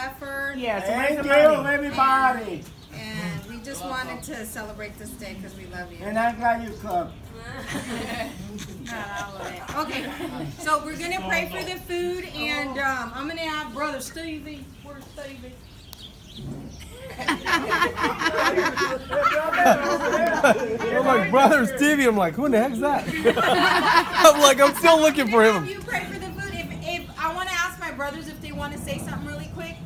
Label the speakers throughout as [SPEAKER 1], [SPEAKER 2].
[SPEAKER 1] effort.
[SPEAKER 2] Yes,
[SPEAKER 3] thank you, everybody.
[SPEAKER 1] And we just wanted to celebrate this day because we love you.
[SPEAKER 3] And I'm glad you come.
[SPEAKER 1] Okay, so we're going to pray for the food, and I'm going to have Brother Stevie. Where's Stevie?
[SPEAKER 4] I'm like, Brother Stevie. I'm like, who in the heck's that? I'm still looking for him.
[SPEAKER 1] You pray for the food. If I want to ask my brothers if they want to say something really quick.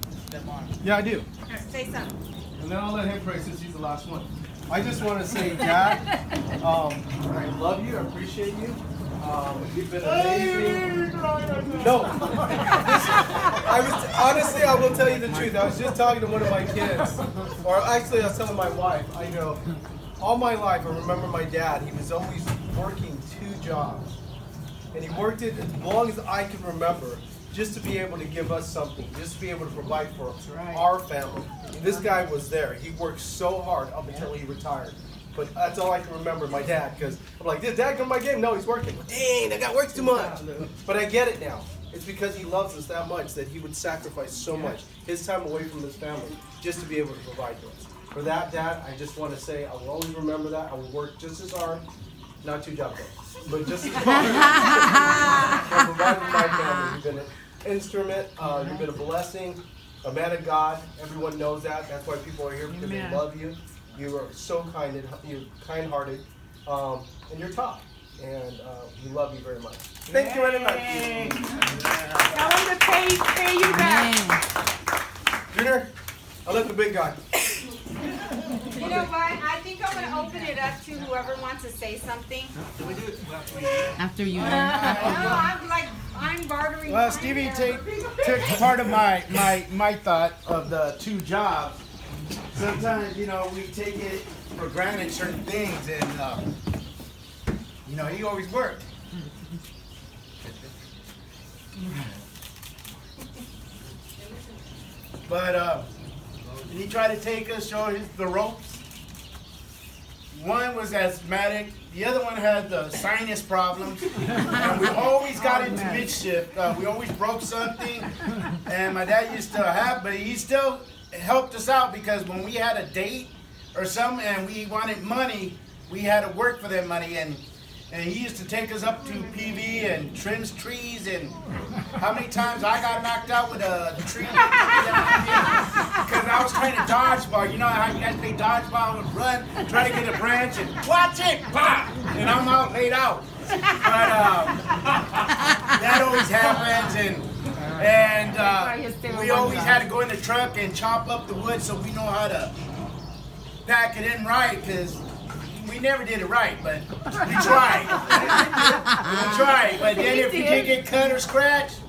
[SPEAKER 4] Yeah, I do.
[SPEAKER 1] Say something.
[SPEAKER 4] And then I'll let him pray since he's the last one. I just want to say, Dad, I love you. I appreciate you. You've been amazing. No. Honestly, I will tell you the truth. I was just talking to one of my kids. Or actually, I was telling my wife. I go, all my life, I remember my dad. He was always working 2 jobs. And he worked it as long as I can remember, just to be able to give us something, just to be able to provide for our family. And this guy was there. He worked so hard up until he retired. But that's all I can remember, my dad, because I'm like, did Dad come to my game? No, he's working. Dang, that guy works too much. But I get it now. It's because he loves us that much that he would sacrifice so much, his time away from his family, just to be able to provide for us. For that, Dad, I just want to say I will always remember that. I will work just as hard, not 2 jobs though, but just as hard for providing for my family. You've been an instrument. You've been a blessing, a man of God. Everyone knows that. That's why people are here, because they love you. You are so you're kind-hearted, and you're tough, and we love you very much. Thank you very much.
[SPEAKER 2] Tell him to pay you back.
[SPEAKER 4] Junior, I left the big guy.
[SPEAKER 1] You know what? I think I'm going to open it up to whoever wants to say something.
[SPEAKER 5] After you.
[SPEAKER 1] I'm bartering.
[SPEAKER 3] Well, Stevie took part of my thought of the 2 jobs. Sometimes, we take it for granted, certain things, and, he always worked. But he tried to take us, show us the ropes. One was asthmatic, the other one had the sinus problems, and we always got into mischief. We always broke something, and my dad used to but he still helped us out, because when we had a date or something and we wanted money, we had to work for that money, and he used to take us up to PV and trims trees, and how many times I got knocked out with a tree because I was trying to dodgeball. You know how you guys play dodgeball and run, try to get a branch and watch it, pop, and I'm out laid out. But that always happens, and we always had to go in the truck and chop up the wood so we know how to pack it in right, because we never did it right, but we tried. But then if you did get cut or scratched,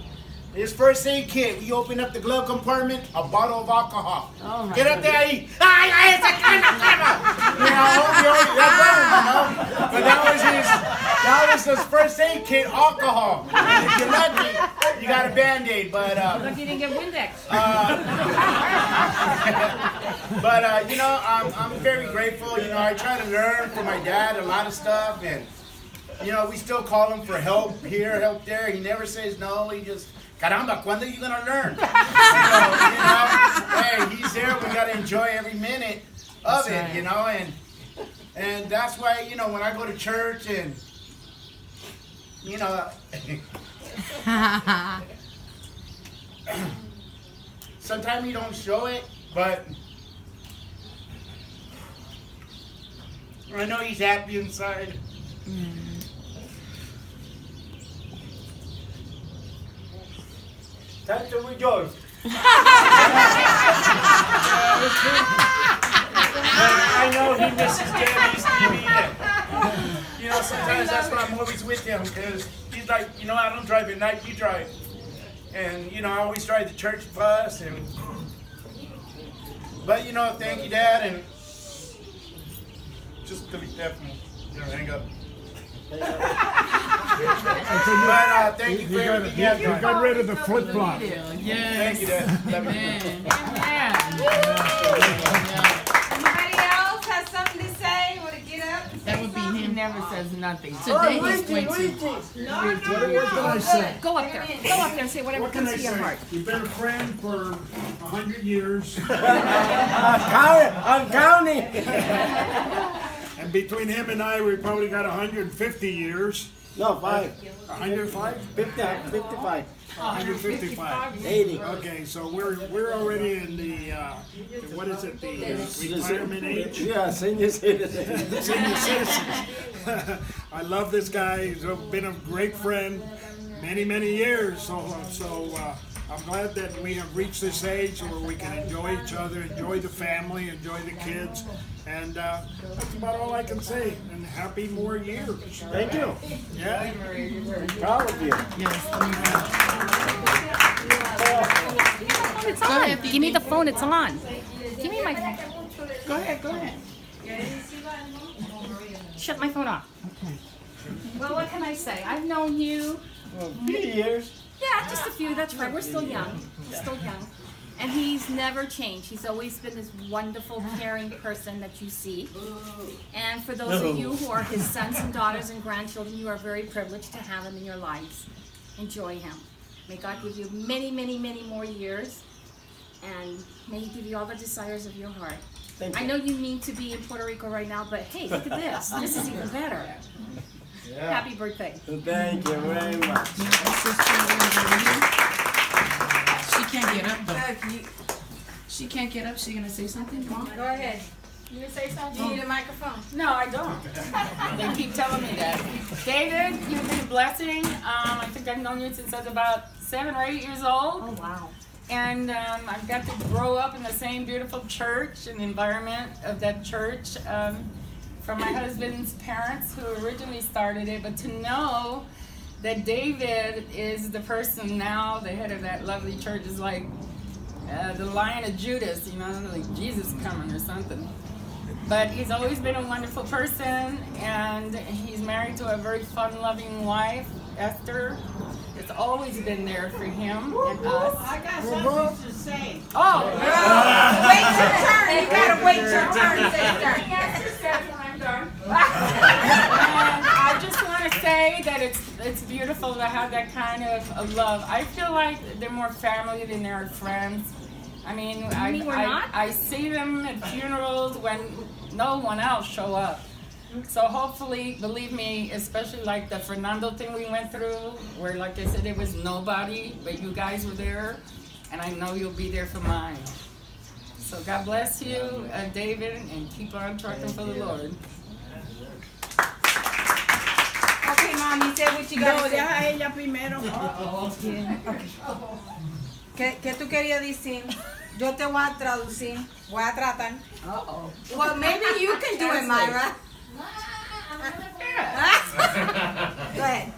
[SPEAKER 3] this first aid kit, we opened up the glove compartment, a bottle of alcohol. Oh, get up there, eat. But that was his first aid kit, alcohol. If you're lucky, you got a Band-Aid, but
[SPEAKER 2] Look, you didn't get Windex.
[SPEAKER 3] But I'm very grateful. I try to learn from my dad a lot of stuff, and we still call him for help here, help there. He never says no. He just, caramba, ¿cuándo are you gonna learn? Hey, he's there. We gotta enjoy every minute of it, and that's why when I go to church and sometimes you don't show it, but I know he's happy inside. Time to rejoice. I know he misses Debbie's TV. Sometimes that's why I'm always with him, because he's like, I don't drive at night, you drive. And, I always drive the church bus. But, thank you, Dad, and just delete that from hang up. But thank you for everything.
[SPEAKER 6] You got rid of the flip-flop.
[SPEAKER 3] Thank you, Dad.
[SPEAKER 1] Anybody else has something to say? Want to get up?
[SPEAKER 5] That would be him.
[SPEAKER 2] He never says nothing.
[SPEAKER 5] Today he's going to.
[SPEAKER 6] What can I say?
[SPEAKER 2] Go up there. Go up there and say whatever
[SPEAKER 6] What can
[SPEAKER 2] comes
[SPEAKER 6] I
[SPEAKER 2] to your
[SPEAKER 6] say?
[SPEAKER 2] heart.
[SPEAKER 6] You've been a friend for 100 years.
[SPEAKER 7] I'm counting.
[SPEAKER 6] And between him and I, we probably got 150 years.
[SPEAKER 7] No, 5.
[SPEAKER 6] 105?
[SPEAKER 7] 55.
[SPEAKER 6] 155.
[SPEAKER 7] 80.
[SPEAKER 6] Okay, so we're already in the what is it, the retirement age?
[SPEAKER 7] Yeah, senior citizen.
[SPEAKER 6] Senior citizens. I love this guy. He's been a great friend many years. So I'm glad that we have reached this age where we can enjoy each other, enjoy the family, enjoy the kids, and that's about all I can say. And happy more years.
[SPEAKER 7] Thank you.
[SPEAKER 6] Yeah.
[SPEAKER 7] Proud of you.
[SPEAKER 2] It's on. Give me the phone. It's on. Give me my phone. Go ahead. Shut my phone off. Okay. Well, what can I say? I've known you.
[SPEAKER 7] Well, 3 years.
[SPEAKER 2] Yeah, just a few. That's right. We're still young. And he's never changed. He's always been this wonderful, caring person that you see. And for those of you who are his sons and daughters and grandchildren, you are very privileged to have him in your lives. Enjoy him. May God give you many more years. And may he give you all the desires of your heart.
[SPEAKER 7] Thank you.
[SPEAKER 2] I know you need to be in Puerto Rico right now, but hey, look at this. This is even better.
[SPEAKER 7] Yeah.
[SPEAKER 2] Happy birthday.
[SPEAKER 7] Thank you very much.
[SPEAKER 5] She can't get up though. She can't get up. She gonna say something, Mom?
[SPEAKER 1] Go ahead.
[SPEAKER 2] You gonna say something?
[SPEAKER 1] You need a microphone.
[SPEAKER 2] No, I don't. They keep telling me that. David, you've been a blessing. I think I've known you since I was about 7 or 8 years old.
[SPEAKER 1] Oh, wow.
[SPEAKER 2] And I've got to grow up in the same beautiful church and environment of that church from my husband's parents who originally started it. But to know that David is the person now, the head of that lovely church, is like the Lion of Judas, you know, like Jesus coming or something. But he's always been a wonderful person, and he's married to a very fun-loving wife, Esther. It's always been there for him and us.
[SPEAKER 8] I got something to say.
[SPEAKER 2] Oh!
[SPEAKER 1] Wait your turn. You gotta wait your turn, sister.
[SPEAKER 2] And I just want to say that it's beautiful to have that kind of love. I feel like they're more family than they're friends. I mean, I see them at funerals when no one else show up. So hopefully, believe me, especially like the Fernando thing we went through, where like I said, it was nobody, but you guys were there, and I know you'll be there for mine. So God bless you, David, and keep on trucking for the Lord.
[SPEAKER 1] Okay, Mom, you said what you gotta say.
[SPEAKER 8] Deja ella primero.
[SPEAKER 1] ¿Qué tú querías decir? Yo te voy a traducir. Voy a tratar. Well, maybe you can do it, Myra. Go ahead.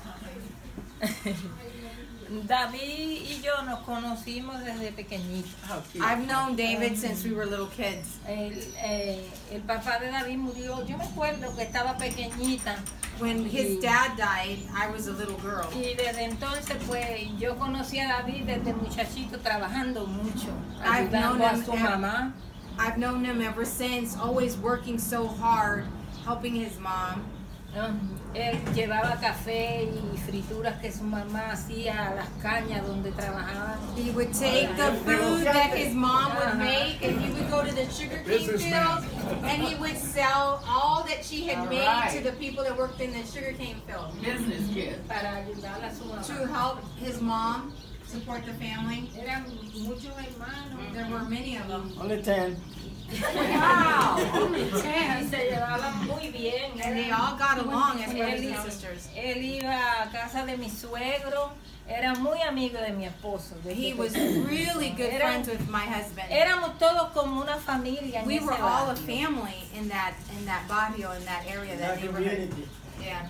[SPEAKER 9] David y yo nos conocimos desde pequeñitos.
[SPEAKER 1] I've known David since we were little kids.
[SPEAKER 9] El papá de David murió, yo me acuerdo que estaba pequeñita.
[SPEAKER 1] When his dad died, I was a little girl.
[SPEAKER 9] Y desde entonces, pues, yo conocí a David desde muchachito trabajando mucho, ayudando a su mamá.
[SPEAKER 1] I've known him ever since, always working so hard, helping his mom.
[SPEAKER 9] Él llevaba café y frituras que su mamá hacía a las cañas donde trabajaban.
[SPEAKER 1] He would take the food that his mom would make, and he would go to the sugarcane fields, and he would sell all that she had made to the people that worked in the sugarcane field.
[SPEAKER 2] Business kid.
[SPEAKER 9] Para ayudar a su mamá.
[SPEAKER 1] To help his mom support the family.
[SPEAKER 9] Eran muchos hermanos.
[SPEAKER 1] There were many of them.
[SPEAKER 7] Only 10.
[SPEAKER 9] Wow, only 10. Y se llevaban muy bien.
[SPEAKER 1] And they all got along as brothers and sisters.
[SPEAKER 9] Él iba a casa de mi suegro. Era muy amigo de mi esposo.
[SPEAKER 1] He was really good friends with my husband.
[SPEAKER 9] Éramos todos como una familia.
[SPEAKER 1] We were all a family in that barrio, in that area, that neighborhood. Yeah.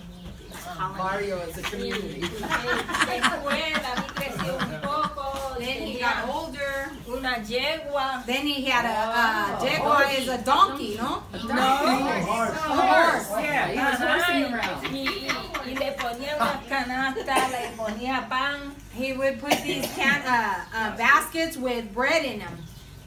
[SPEAKER 2] Mario is a community.
[SPEAKER 9] Después David creció un poco.
[SPEAKER 1] Then he got older.
[SPEAKER 9] Una yegua.
[SPEAKER 1] Then he had a yegua is a donkey, no?
[SPEAKER 2] A horse. Yeah, he was horsing around.
[SPEAKER 9] Y le ponía unas canastas, le ponía pan.
[SPEAKER 1] He would put these baskets with bread in them.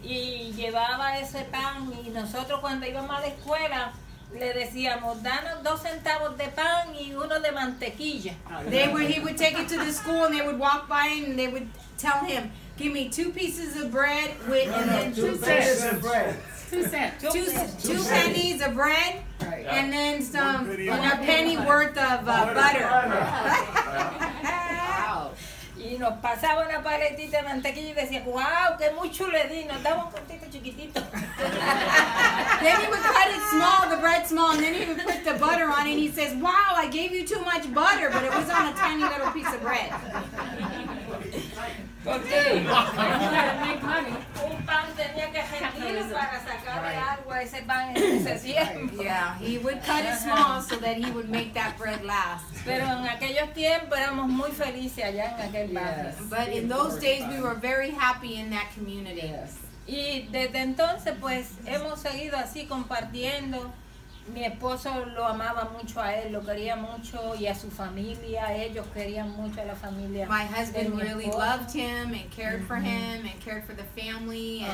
[SPEAKER 9] Y llevaba ese pan y nosotros cuando íbamos a la escuela le decíamos, danos 2 centavos de pan y 1 de mantequilla.
[SPEAKER 1] He would take it to the school and they would walk by and they would tell him, give me 2 pieces of bread with, and then 2
[SPEAKER 7] Pieces
[SPEAKER 1] cents.
[SPEAKER 7] of bread.
[SPEAKER 2] 2 cents.
[SPEAKER 1] Two pennies of bread,
[SPEAKER 2] Right.
[SPEAKER 1] and then some,
[SPEAKER 6] penny
[SPEAKER 1] and
[SPEAKER 6] of
[SPEAKER 1] a penny worth of butter.
[SPEAKER 2] Wow.
[SPEAKER 9] Y nos pasaba una paletita de mantequilla y decía, wow, que mucho le di, nos daba un cortito chiquitito.
[SPEAKER 1] Then he would cut it small, the bread small, and then he would put the butter on it, and he says, wow, I gave you too much butter, but it was on a tiny little piece of bread.
[SPEAKER 2] Okay. You gotta make money.
[SPEAKER 9] Un pan tenía que rendir para sacarle algo a ese pan en ese tiempo.
[SPEAKER 1] Yeah, he would cut it small so that he would make that bread last.
[SPEAKER 9] Pero en aquellos tiempos éramos muy felices allá en aquel barrio.
[SPEAKER 1] But in those days, we were very happy in that community.
[SPEAKER 9] Y desde entonces pues hemos seguido así compartiendo. Mi esposo lo amaba mucho a él, lo quería mucho y a su familia. Ellos querían mucho a la familia.
[SPEAKER 1] My
[SPEAKER 9] de
[SPEAKER 1] husband
[SPEAKER 9] mi
[SPEAKER 1] really
[SPEAKER 9] esposo.
[SPEAKER 1] loved him and cared for him and cared for the family,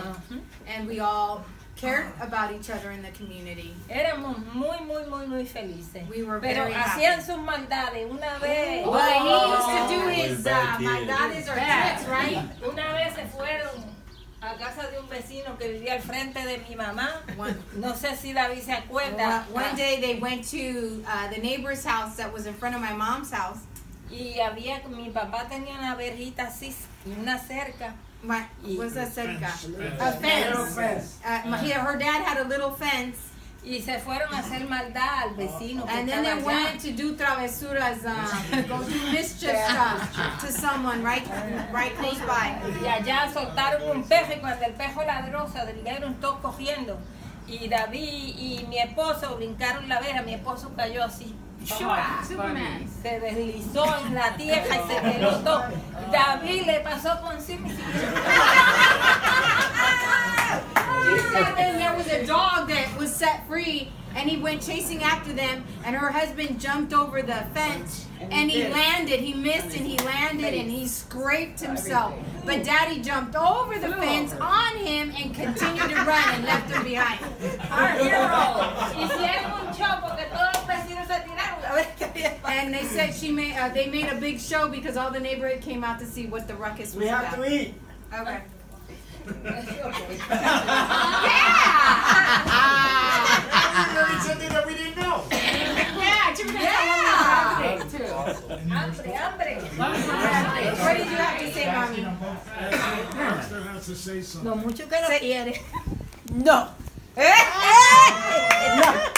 [SPEAKER 1] and we all cared about each other in the community.
[SPEAKER 9] Éramos muy felices.
[SPEAKER 1] We were
[SPEAKER 9] Pero
[SPEAKER 1] very
[SPEAKER 9] hacían
[SPEAKER 1] happy.
[SPEAKER 9] sus maldades. Una vez,
[SPEAKER 1] But he used to do his maldades or tricks, right?
[SPEAKER 9] una vez se fueron a casa de un vecino que vivía al frente de mi mamá. No sé si David se acuerda.
[SPEAKER 1] One day they went to the neighbor's house that was in front of my mom's house.
[SPEAKER 9] Y mi papá tenía una verjita así, una cerca.
[SPEAKER 1] What's that cerca?
[SPEAKER 6] Fence.
[SPEAKER 1] A fence. Her dad had a little fence.
[SPEAKER 9] Y se fueron a hacer maldad al vecino. Que
[SPEAKER 1] And then they
[SPEAKER 9] estaba allá.
[SPEAKER 1] went to do travesuras, go do mischief stuff to someone right close by.
[SPEAKER 9] Y allá soltaron un perro y cuando el perro ladró se salieron todos cogiendo. Y David y mi esposo brincaron la verja, mi esposo cayó así.
[SPEAKER 2] Superman.
[SPEAKER 9] Se deslizó en la tierra y se quedó todo. David le pasó por encima.
[SPEAKER 1] She said then there was a dog that was set free, and he went chasing after them, and her husband jumped over the fence, and he landed. He missed, and he landed, and he scraped himself. But Daddy jumped over the fence on him and continued to run and left him behind.
[SPEAKER 9] Our hero. Hicieron un show porque todos los vecinos se tiraron a ver qué había pasado.
[SPEAKER 1] And they said they made a big show because all the neighborhood came out to see what the ruckus was
[SPEAKER 7] We have
[SPEAKER 1] about.
[SPEAKER 7] to eat.
[SPEAKER 1] Okay.
[SPEAKER 3] Something that we didn't know.
[SPEAKER 9] Hambre.
[SPEAKER 1] What did you have to say, Mommy?
[SPEAKER 6] Pastor has to say something.
[SPEAKER 9] Lo mucho que lo quiere.
[SPEAKER 1] No.
[SPEAKER 9] No.